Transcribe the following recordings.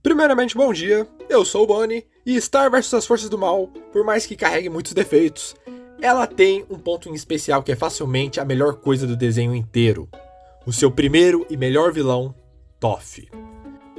Primeiramente, bom dia, eu sou o Bonnie, e Star vs as Forças do Mal, por mais que carregue muitos defeitos, ela tem um ponto em especial que é facilmente a melhor coisa do desenho inteiro. O seu primeiro e melhor vilão, Toph.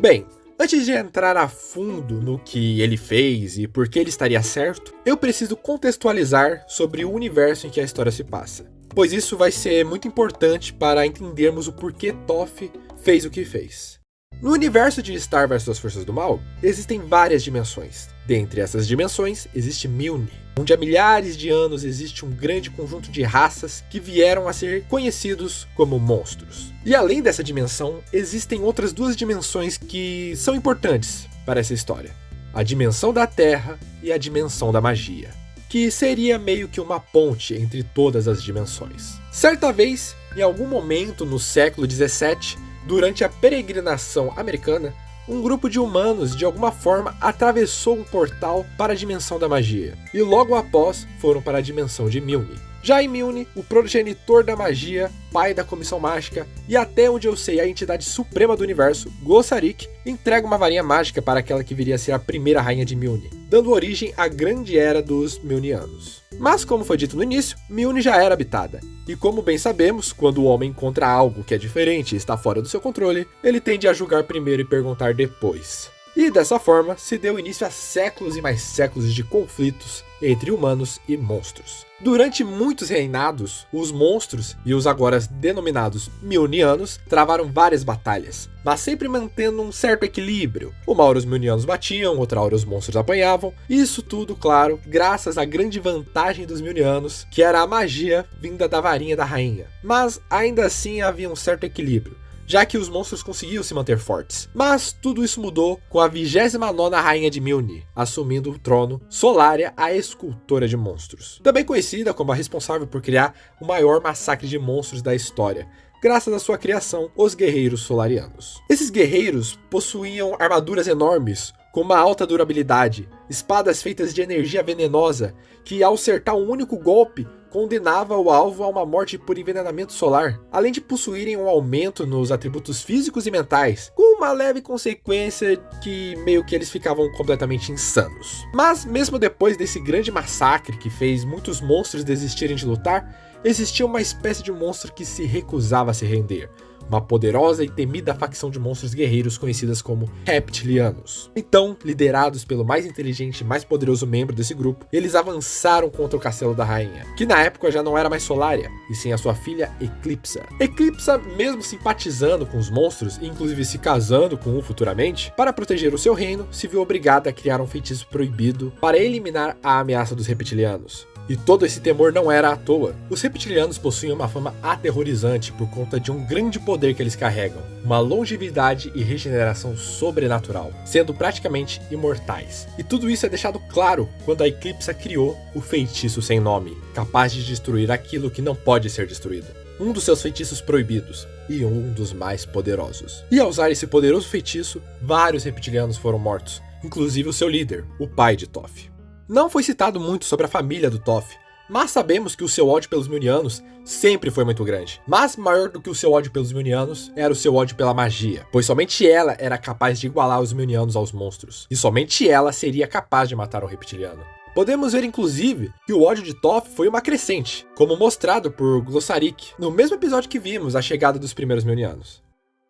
Bem, antes de entrar a fundo no que ele fez e por que ele estaria certo, eu preciso contextualizar sobre o universo em que a história se passa, pois isso vai ser muito importante para entendermos o porquê Toph fez o que fez. No universo de Star vs as Forças do Mal, existem várias dimensões. Dentre essas dimensões, existe Mjolnir, onde há milhares de anos existe um grande conjunto de raças que vieram a ser conhecidos como monstros. E além dessa dimensão, existem outras duas dimensões que são importantes para essa história. A dimensão da Terra e a dimensão da magia, que seria meio que uma ponte entre todas as dimensões. Certa vez, em algum momento no século 17, durante a peregrinação americana, um grupo de humanos de alguma forma atravessou um portal para a dimensão da magia, e logo após foram para a dimensão de Mjolnir. Já em Mjolnir, o progenitor da magia, pai da comissão mágica e até onde eu sei a entidade suprema do universo, Glossaryck, entrega uma varinha mágica para aquela que viria a ser a primeira rainha de Mjolnir, dando origem à grande era dos Mjolnirianos. Mas como foi dito no início, Mjolnir já era habitada, e como bem sabemos, quando o homem encontra algo que é diferente e está fora do seu controle, ele tende a julgar primeiro e perguntar depois. E dessa forma, se deu início a séculos e mais séculos de conflitos entre humanos e monstros. Durante muitos reinados, os monstros e os agora denominados Mjolnirianos travaram várias batalhas, mas sempre mantendo um certo equilíbrio. Uma hora os Mjolnirianos batiam, outra hora os monstros apanhavam, e isso tudo, claro, graças à grande vantagem dos Mjolnirianos, que era a magia vinda da varinha da rainha. Mas ainda assim havia um certo equilíbrio, já que os monstros conseguiam se manter fortes. Mas tudo isso mudou com a 29ª rainha de Mjolnir, assumindo o trono, Solaria, a escultora de monstros. Também conhecida como a responsável por criar o maior massacre de monstros da história, graças à sua criação, os guerreiros solarianos. Esses guerreiros possuíam armaduras enormes, com uma alta durabilidade, espadas feitas de energia venenosa, que ao acertar um único golpe, condenava o alvo a uma morte por envenenamento solar, além de possuírem um aumento nos atributos físicos e mentais, com uma leve consequência que meio que eles ficavam completamente insanos. Mas mesmo depois desse grande massacre que fez muitos monstros desistirem de lutar, existia uma espécie de monstro que se recusava a se render. Uma poderosa e temida facção de monstros guerreiros conhecidas como Reptilianos. Então, liderados pelo mais inteligente e mais poderoso membro desse grupo, eles avançaram contra o castelo da rainha, que na época já não era mais Solaria, e sim a sua filha Eclipsa. Eclipsa, mesmo simpatizando com os monstros, e inclusive se casando com um futuramente, para proteger o seu reino, se viu obrigada a criar um feitiço proibido para eliminar a ameaça dos Reptilianos. E todo esse temor não era à toa. Os reptilianos possuem uma fama aterrorizante por conta de um grande poder que eles carregam, uma longevidade e regeneração sobrenatural, sendo praticamente imortais. E tudo isso é deixado claro quando a Eclipsa criou o feitiço sem nome, capaz de destruir aquilo que não pode ser destruído. Um dos seus feitiços proibidos, e um dos mais poderosos. E ao usar esse poderoso feitiço, vários reptilianos foram mortos, inclusive o seu líder, o pai de Toph. Não foi citado muito sobre a família do Toph, mas sabemos que o seu ódio pelos Mjolnirianos sempre foi muito grande. Mas maior do que o seu ódio pelos Mjolnirianos era o seu ódio pela magia, pois somente ela era capaz de igualar os Mjolnirianos aos monstros, e somente ela seria capaz de matar um reptiliano. Podemos ver inclusive que o ódio de Toph foi uma crescente, como mostrado por Glossaryck, no mesmo episódio que vimos a chegada dos primeiros Mjolnirianos.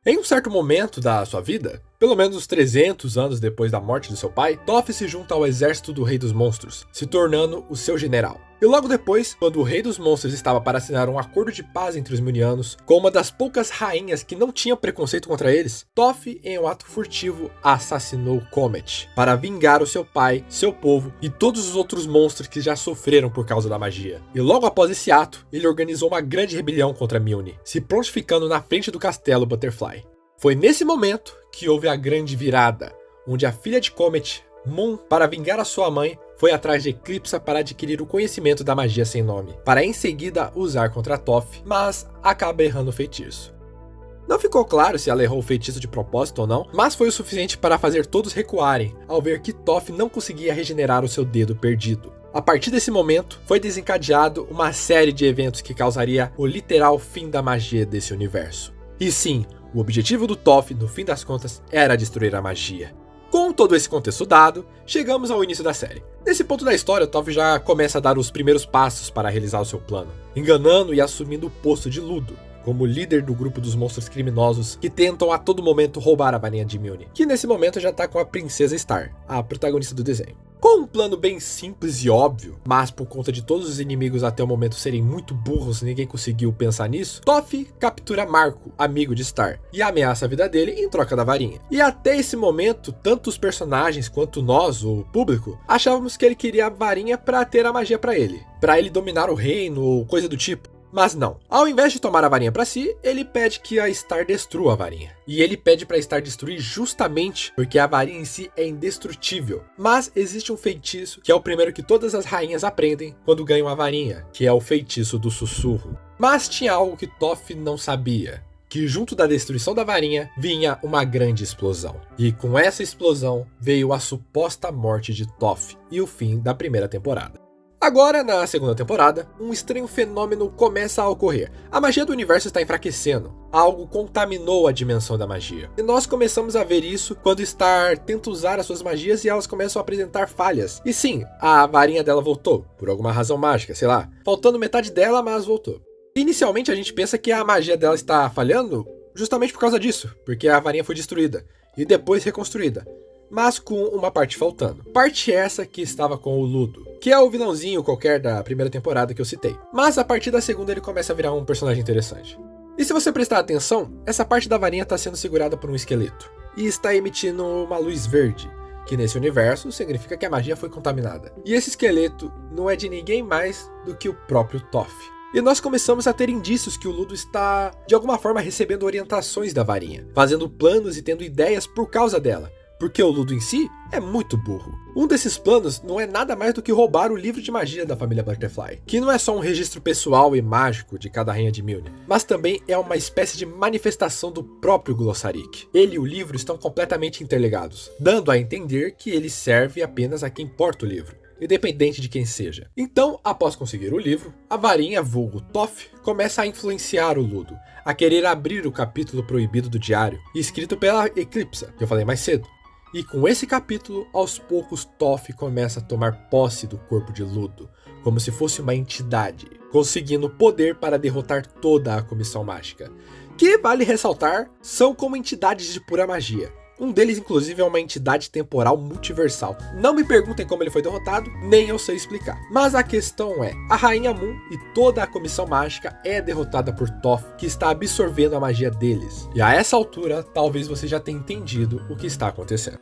Em um certo momento da sua vida, pelo menos uns 300 anos depois da morte do seu pai, Toph se junta ao exército do Rei dos Monstros, se tornando o seu general. E logo depois, quando o Rei dos Monstros estava para assinar um acordo de paz entre os Mjolnirianos, com uma das poucas rainhas que não tinham preconceito contra eles, Toph, em um ato furtivo, assassinou Comet, para vingar o seu pai, seu povo e todos os outros monstros que já sofreram por causa da magia. E logo após esse ato, ele organizou uma grande rebelião contra Mjolnir, se prontificando na frente do castelo Butterfly. Foi nesse momento que houve a grande virada, onde a filha de Comet, Moon, para vingar a sua mãe, foi atrás de Eclipsa para adquirir o conhecimento da magia sem nome, para em seguida usar contra Toph, mas acaba errando o feitiço. Não ficou claro se ela errou o feitiço de propósito ou não, mas foi o suficiente para fazer todos recuarem, ao ver que Toph não conseguia regenerar o seu dedo perdido. A partir desse momento, foi desencadeado uma série de eventos que causaria o literal fim da magia desse universo. E sim, o objetivo do Toph, no fim das contas, era destruir a magia. Com todo esse contexto dado, chegamos ao início da série. Nesse ponto da história, o Toph já começa a dar os primeiros passos para realizar o seu plano, enganando e assumindo o posto de Ludo, como líder do grupo dos monstros criminosos que tentam a todo momento roubar a varinha de Mjolnir, que nesse momento já tá com a Princesa Star, a protagonista do desenho. Com um plano bem simples e óbvio, mas por conta de todos os inimigos até o momento serem muito burros e ninguém conseguiu pensar nisso, Toph captura Marco, amigo de Star, e ameaça a vida dele em troca da varinha. E até esse momento, tanto os personagens quanto nós, o público, achávamos que ele queria a varinha para ter a magia para ele dominar o reino ou coisa do tipo. Mas não, ao invés de tomar a varinha para si, ele pede que a Star destrua a varinha. E ele pede para Star destruir justamente porque a varinha em si é indestrutível. Mas existe um feitiço que é o primeiro que todas as rainhas aprendem quando ganham a varinha, que é o feitiço do sussurro. Mas tinha algo que Toph não sabia, que junto da destruição da varinha vinha uma grande explosão. E com essa explosão veio a suposta morte de Toph e o fim da primeira temporada. Agora, na segunda temporada, um estranho fenômeno começa a ocorrer. A magia do universo está enfraquecendo. Algo contaminou a dimensão da magia. E nós começamos a ver isso quando Star tenta usar as suas magias e elas começam a apresentar falhas. E sim, a varinha dela voltou, por alguma razão mágica, sei lá. Faltando metade dela, mas voltou. Inicialmente a gente pensa que a magia dela está falhando justamente por causa disso, porque a varinha foi destruída e depois reconstruída, mas com uma parte faltando. Parte essa que estava com o Ludo, que é o vilãozinho qualquer da primeira temporada que eu citei. Mas a partir da segunda ele começa a virar um personagem interessante. E se você prestar atenção, essa parte da varinha está sendo segurada por um esqueleto e está emitindo uma luz verde, que nesse universo significa que a magia foi contaminada. E esse esqueleto não é de ninguém mais do que o próprio Toph. E nós começamos a ter indícios que o Ludo está, de alguma forma, recebendo orientações da varinha, fazendo planos e tendo ideias por causa dela, porque o Ludo em si é muito burro. Um desses planos não é nada mais do que roubar o livro de magia da família Butterfly, que não é só um registro pessoal e mágico de cada rainha de Mjolnir, mas também é uma espécie de manifestação do próprio Glossaryck. Ele e o livro estão completamente interligados, dando a entender que ele serve apenas a quem porta o livro, independente de quem seja. Então, após conseguir o livro, a varinha vulgo Toph começa a influenciar o Ludo, a querer abrir o capítulo proibido do diário, escrito pela Eclipsa, que eu falei mais cedo. E com esse capítulo, aos poucos Toph começa a tomar posse do corpo de Ludo, como se fosse uma entidade, conseguindo poder para derrotar toda a Comissão Mágica, que, vale ressaltar, são como entidades de pura magia. Um deles, inclusive, é uma entidade temporal multiversal. Não me perguntem como ele foi derrotado, nem eu sei explicar. Mas a questão é, a Rainha Moon e toda a Comissão Mágica é derrotada por Toph, que está absorvendo a magia deles. E a essa altura, talvez você já tenha entendido o que está acontecendo.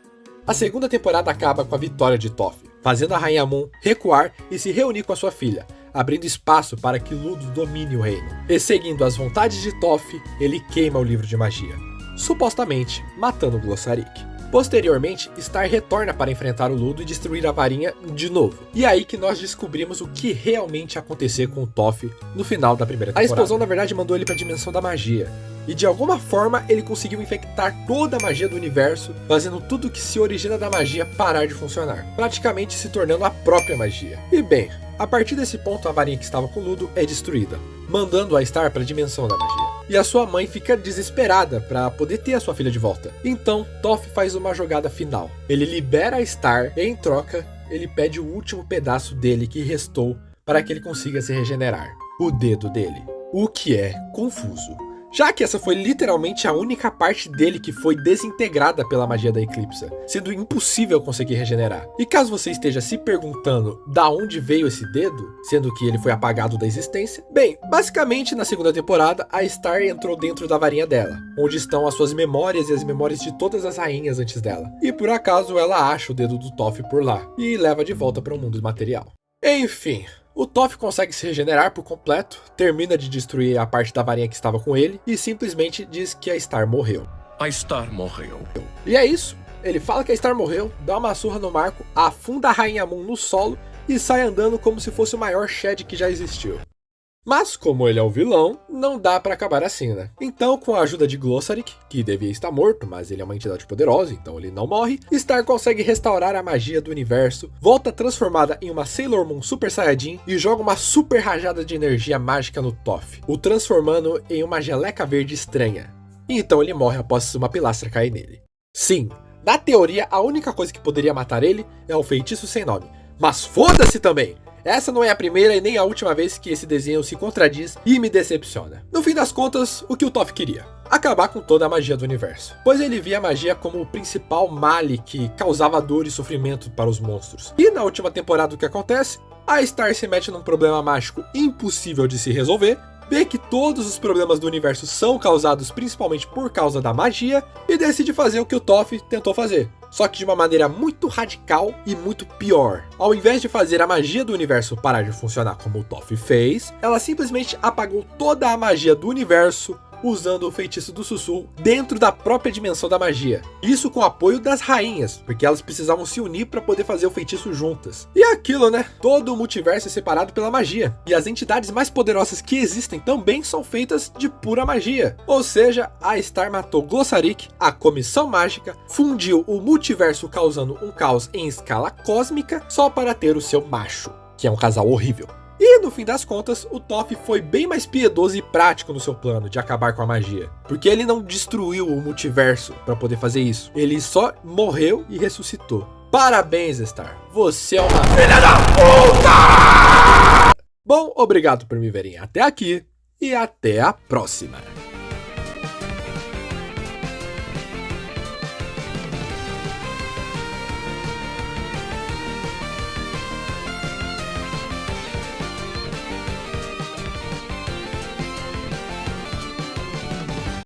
A segunda temporada acaba com a vitória de Toph, fazendo a Rainha Moon recuar e se reunir com a sua filha, abrindo espaço para que Ludo domine o reino. E seguindo as vontades de Toph, ele queima o livro de magia, supostamente matando Glossaryck. Posteriormente, Star retorna para enfrentar o Ludo e destruir a varinha de novo. E é aí que nós descobrimos o que realmente aconteceu com o Toph no final da primeira temporada. A explosão, na verdade, mandou ele para a dimensão da magia. E de alguma forma, ele conseguiu infectar toda a magia do universo, fazendo tudo que se origina da magia parar de funcionar, praticamente se tornando a própria magia. E bem, a partir desse ponto, a varinha que estava com o Ludo é destruída, mandando a Star para a dimensão da magia. E a sua mãe fica desesperada para poder ter a sua filha de volta. Então, Toph faz uma jogada final. Ele libera a Star e, em troca, ele pede o último pedaço dele que restou para que ele consiga se regenerar. O dedo dele. O que é confuso, já que essa foi literalmente a única parte dele que foi desintegrada pela magia da Eclipsa, sendo impossível conseguir regenerar. E caso você esteja se perguntando da onde veio esse dedo, sendo que ele foi apagado da existência, bem, basicamente na segunda temporada a Star entrou dentro da varinha dela, onde estão as suas memórias e as memórias de todas as rainhas antes dela. E por acaso ela acha o dedo do Toph por lá, e leva de volta para o mundo material. Enfim, o Toph consegue se regenerar por completo, termina de destruir a parte da varinha que estava com ele e simplesmente diz que a Star morreu. A Star morreu. E é isso. Ele fala que a Star morreu, dá uma surra no Marco, afunda a Rainha Moon no solo e sai andando como se fosse o maior Shed que já existiu. Mas, como ele é o vilão, não dá pra acabar assim, né? Então, com a ajuda de Glossaryck, que devia estar morto, mas ele é uma entidade poderosa, então ele não morre, Star consegue restaurar a magia do universo, volta transformada em uma Sailor Moon Super Saiyajin e joga uma super rajada de energia mágica no Toph, o transformando em uma geleca verde estranha. E então ele morre após uma pilastra cair nele. Sim, Na teoria, a única coisa que poderia matar ele é o feitiço sem nome. Mas foda-se também! Essa não é a primeira e nem a última vez que esse desenho se contradiz e me decepciona. No fim das contas, o que o Toph queria? Acabar com toda a magia do universo. Pois ele via a magia como o principal male que causava dor e sofrimento para os monstros. E na última temporada o que acontece? A Star se mete num problema mágico impossível de se resolver, vê que todos os problemas do universo são causados principalmente por causa da magia e decide fazer o que o Toph tentou fazer. Só que de uma maneira muito radical e muito pior. Ao invés de fazer a magia do universo parar de funcionar como o Toph fez, ela simplesmente apagou toda a magia do universo usando o feitiço do sussurro dentro da própria dimensão da magia. Isso com o apoio das rainhas, porque elas precisavam se unir para poder fazer o feitiço juntas. E é aquilo, né? Todo o multiverso é separado pela magia. E as entidades mais poderosas que existem também são feitas de pura magia. Ou seja, a Star matou Glossaryck, a Comissão Mágica, fundiu o multiverso causando um caos em escala cósmica só para ter o seu macho, que é um casal horrível. E no fim das contas, o Toph foi bem mais piedoso e prático no seu plano de acabar com a magia. Porque ele não destruiu o multiverso para poder fazer isso. Ele só morreu e ressuscitou. Parabéns, Star. Você é uma filha da puta! Bom, obrigado por me verem até aqui e até a próxima.